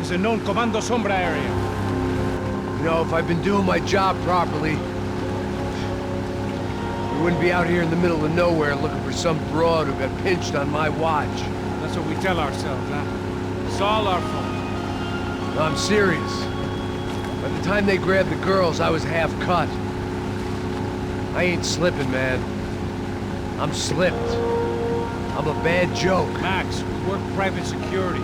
is a known Comando Sombra area. You know, if I'd been doing my job properly, we wouldn't be out here in the middle of nowhere looking for some broad who got pinched on my watch. That's what we tell ourselves, huh? It's all our fault. No, I'm serious. By the time they grabbed the girls, I was half cut. I ain't slipping, man. I'm slipped. I'm a bad joke. Max, we work private security.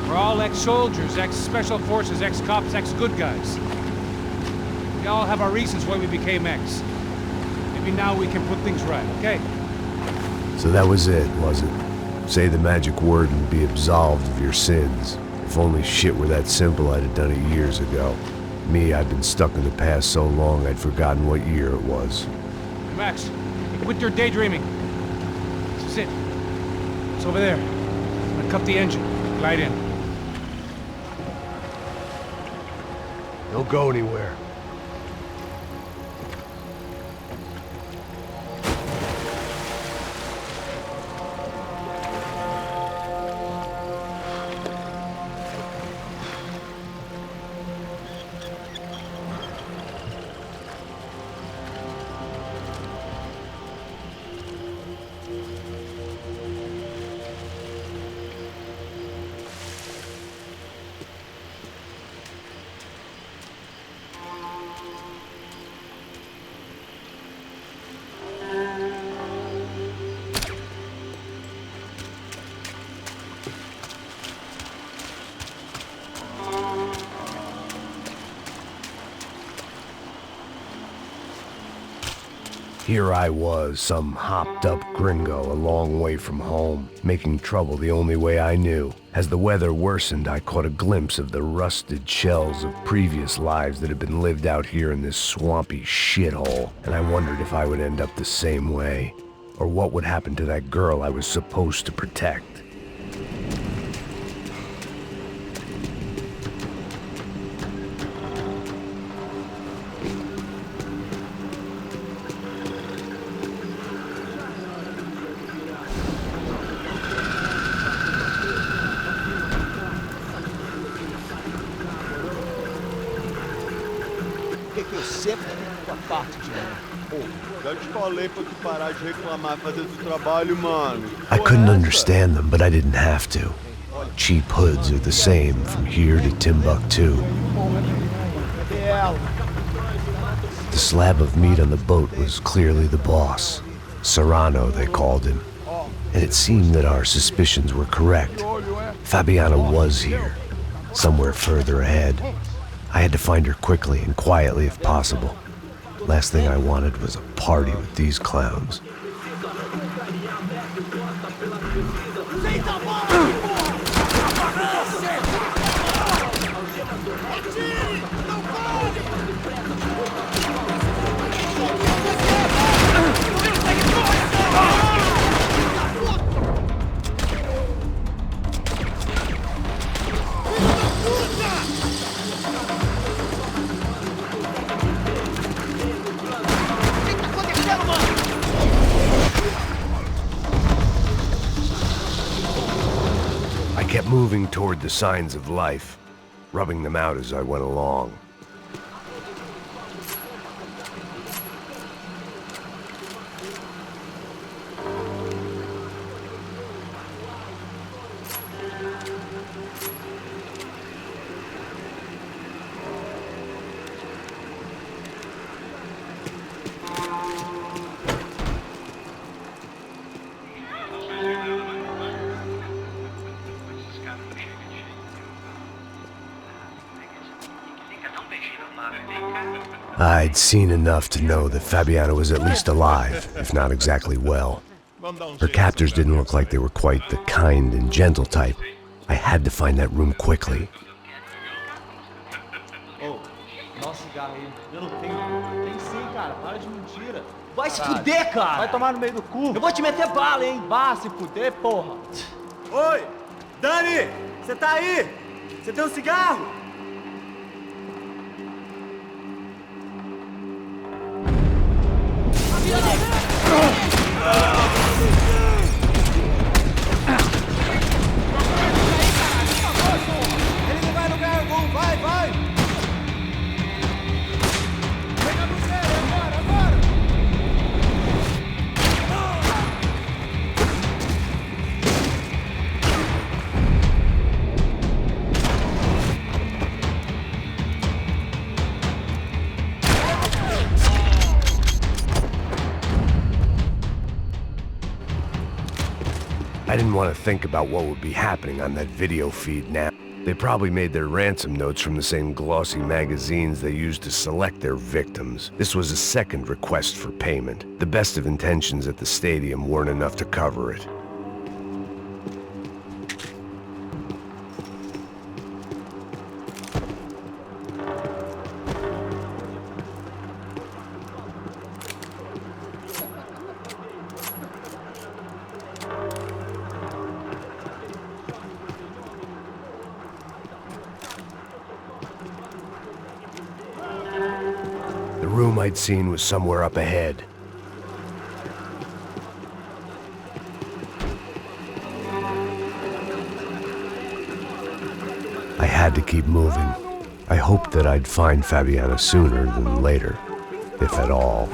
We're all ex-soldiers, ex-special forces, ex-cops, ex-good guys. We all have our reasons why we became ex. Maybe now we can put things right, okay? So that was it, was it? Say the magic word and be absolved of your sins. If only shit were that simple, I'd have done it years ago. Me, I'd been stuck in the past so long I'd forgotten what year it was. Hey, Max, quit your daydreaming. This is it. It's over there. I'm gonna cut the engine. Glide in. Don't go anywhere. Here I was, some hopped-up gringo a long way from home, making trouble the only way I knew. As the weather worsened, I caught a glimpse of the rusted shells of previous lives that had been lived out here in this swampy shithole, and I wondered if I would end up the same way, or what would happen to that girl I was supposed to protect. Já te falei pra tu parar de reclamar, fazer o trabalho, mano. I couldn't understand them, but I didn't have to. Cheap hoods are the same from here to Timbuktu. The slab of meat on the boat was clearly the boss. Serrano, they called him. And it seemed that our suspicions were correct. Fabiana was here, somewhere further ahead. I had to find her quickly and quietly if possible. Last thing I wanted was a party with these clowns. I kept moving toward the signs of life, rubbing them out as I went along. I'd seen enough to know that Fabiana was at least alive, if not exactly well. Her captors didn't look like they were quite the kind and gentle type. I had to find that room quickly. Oh, dá cigarro aí. Eu não tenho. Tem sim, cara. Para de mentira. Vai se fuder, cara. Vai tomar no meio do cu. Eu vou te meter bala, hein. Vá se fuder, porra. Oi, Dani, você tá aí? Você tem um cigarro? Ele não vai I didn't want to think about what would be happening on that video feed now. They probably made their ransom notes from the same glossy magazines they used to select their victims. This was a second request for payment. The best of intentions at the stadium weren't enough to cover it. The room I'd seen was somewhere up ahead. I had to keep moving. I hoped that I'd find Fabiana sooner than later, if at all.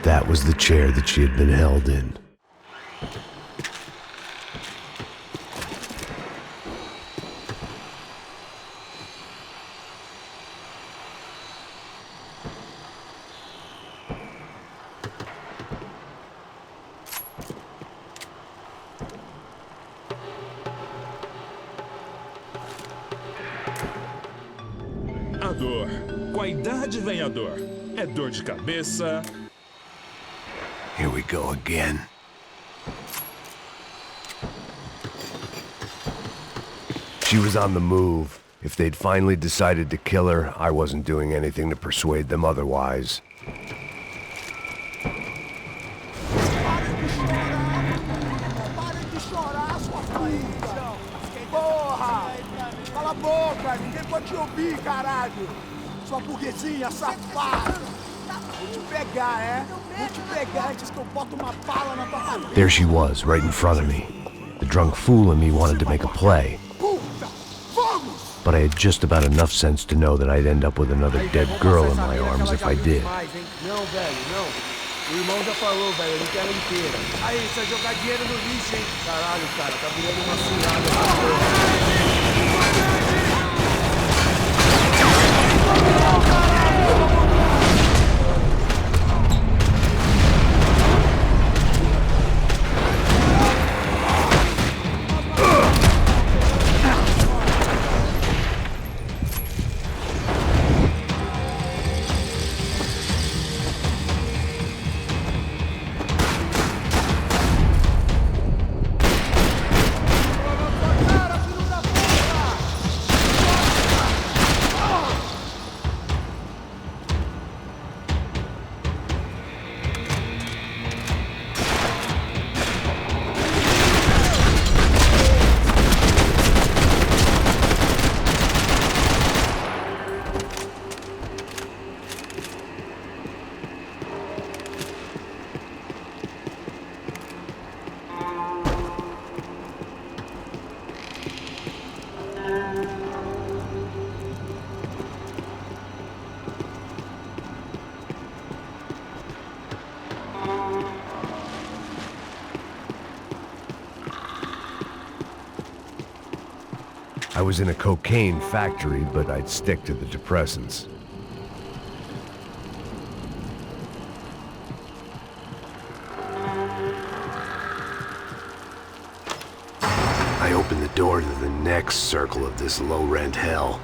That was the chair that she had been held in. A dor. Com a idade vem a dor. É dor de cabeça. Here we go again. She was on the move. If they'd finally decided to kill her, I wasn't doing anything to persuade them otherwise. Porra! Cala a boca! Ninguém pode te ouvir, caralho! Sua burguesinha safada! Vou te pegar, é? Vou te pegar antes que eu boto uma bala na tua cabeça! There she was, right in front of me. The drunk fool in me wanted to make a play. Puta! Vamos! But I had just about enough sense to know that I'd end up with another dead girl in my arms if I did. Não, velho, não. O irmão já falou, velho, ele quer ela inteira. Aí, você vai jogar dinheiro no lixo, hein? Caralho, cara, tá virando uma cilada essa porra. I was in a cocaine factory, but I'd stick to the depressants. I opened the door to the next circle of this low-rent hell.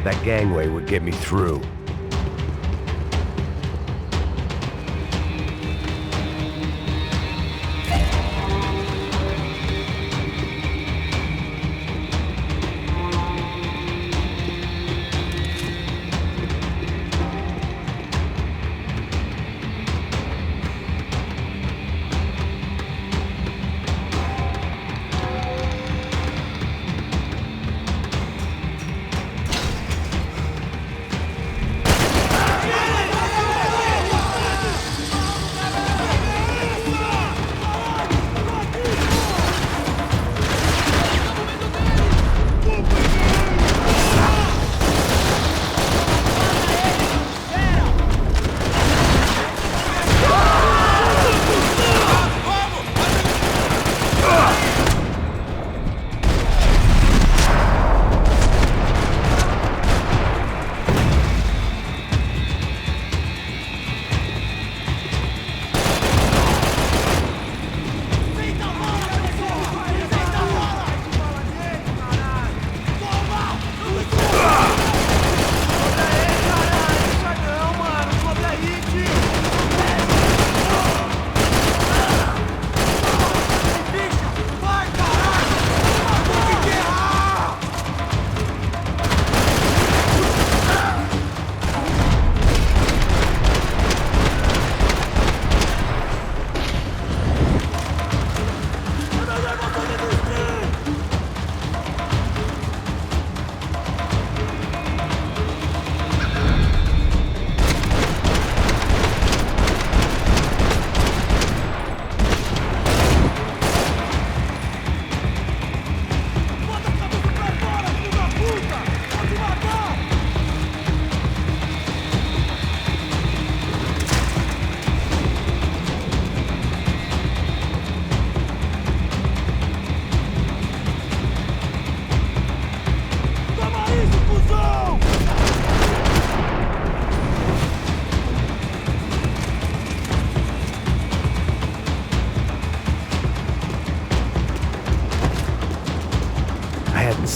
That gangway would get me through.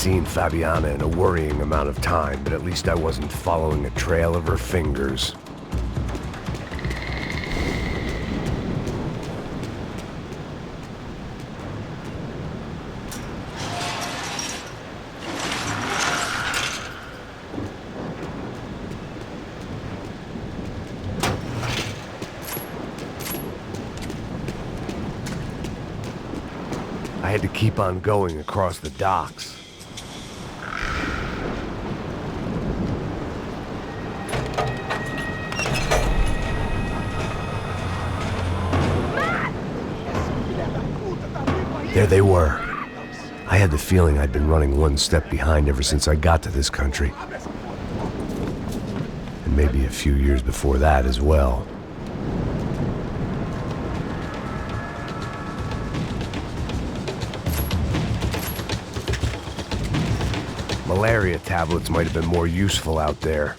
seen Fabiana in a worrying amount of time, but at least I wasn't following a trail of her fingers. I had to keep on going across the docks. There they were. I had the feeling I'd been running one step behind ever since I got to this country. And maybe a few years before that as well. Malaria tablets might have been more useful out there.